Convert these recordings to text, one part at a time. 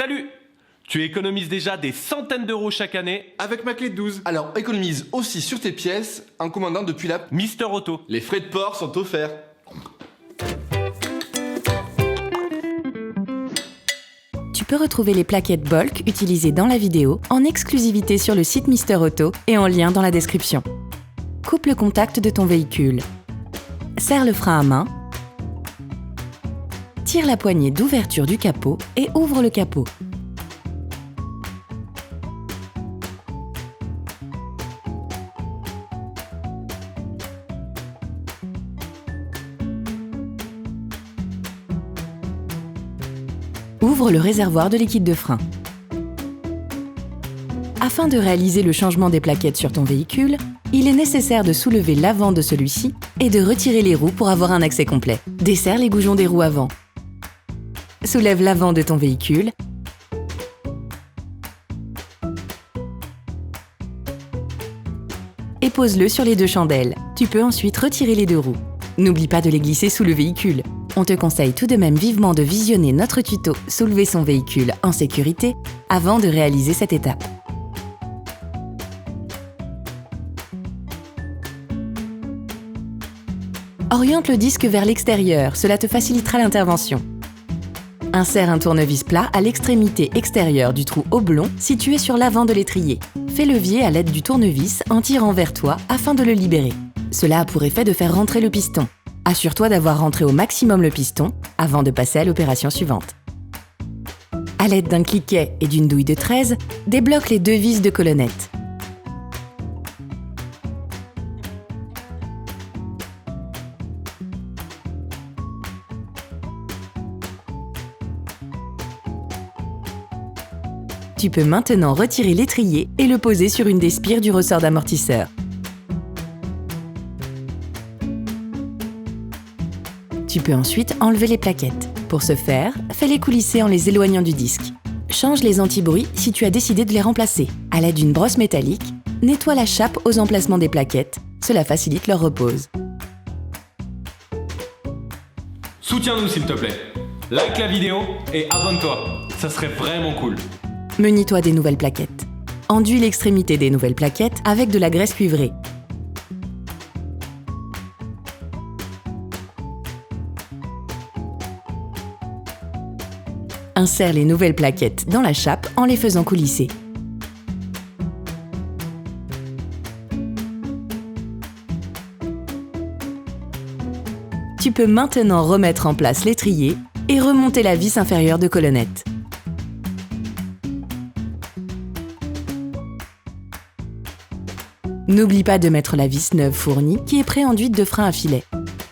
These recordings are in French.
Salut! Tu économises déjà des centaines d'euros chaque année Avec ma clé de 12. Alors économise aussi sur tes pièces en commandant depuis l'app. Mister Auto. Les frais de port sont offerts. Tu peux retrouver les plaquettes Bolk utilisées dans la vidéo en exclusivité sur le site Mister Auto et en lien dans la description. Coupe le contact de ton véhicule. Serre le frein à main. Tire la poignée d'ouverture du capot et ouvre le capot. Ouvre le réservoir de liquide de frein. Afin de réaliser le changement des plaquettes sur ton véhicule, il est nécessaire de soulever l'avant de celui-ci et de retirer les roues pour avoir un accès complet. Desserre les goujons des roues avant. Soulève l'avant de ton véhicule. Et pose-le sur les deux chandelles. Tu peux ensuite retirer les deux roues. N'oublie pas de les glisser sous le véhicule. On te conseille tout de même vivement de visionner notre tuto « Soulever son véhicule en sécurité » avant de réaliser cette étape. Oriente le disque vers l'extérieur, cela te facilitera l'intervention. Insère un tournevis plat à l'extrémité extérieure du trou oblong situé sur l'avant de l'étrier. Fais levier à l'aide du tournevis en tirant vers toi afin de le libérer. Cela a pour effet de faire rentrer le piston. Assure-toi d'avoir rentré au maximum le piston avant de passer à l'opération suivante. À l'aide d'un cliquet et d'une douille de 13, débloque les deux vis de colonnette. Tu peux maintenant retirer l'étrier et le poser sur une des spires du ressort d'amortisseur. Tu peux ensuite enlever les plaquettes. Pour ce faire, fais-les coulisser en les éloignant du disque. Change les anti-bruits si tu as décidé de les remplacer. À l'aide d'une brosse métallique, nettoie la chape aux emplacements des plaquettes. Cela facilite leur repose. Soutiens-nous s'il te plaît. Like la vidéo et abonne-toi. Ça serait vraiment cool. Munis-toi des nouvelles plaquettes. Enduis l'extrémité des nouvelles plaquettes avec de la graisse cuivrée. Insère les nouvelles plaquettes dans la chape en les faisant coulisser. Tu peux maintenant remettre en place l'étrier et remonter la vis inférieure de colonnette. N'oublie pas de mettre la vis neuve fournie qui est pré-enduite de frein à filet.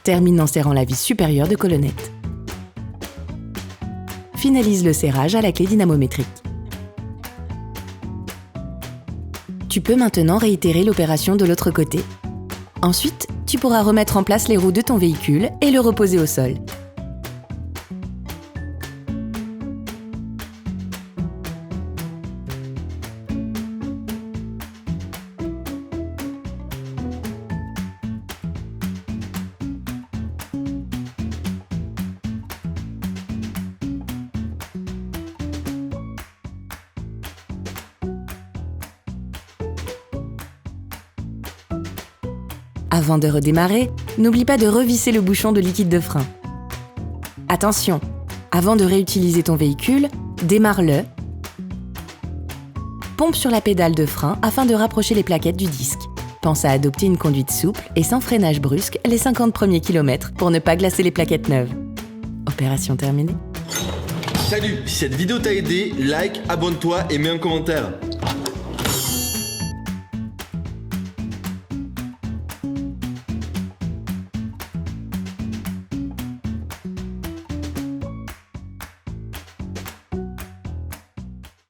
Termine en serrant la vis supérieure de colonnette. Finalise le serrage à la clé dynamométrique. Tu peux maintenant réitérer l'opération de l'autre côté. Ensuite, tu pourras remettre en place les roues de ton véhicule et le reposer au sol. Avant de redémarrer, n'oublie pas de revisser le bouchon de liquide de frein. Attention, avant de réutiliser ton véhicule, démarre-le. Pompe sur la pédale de frein afin de rapprocher les plaquettes du disque. Pense à adopter une conduite souple et sans freinage brusque les 50 premiers kilomètres pour ne pas glacer les plaquettes neuves. Opération terminée. Salut, si cette vidéo t'a aidé, like, abonne-toi et mets un commentaire.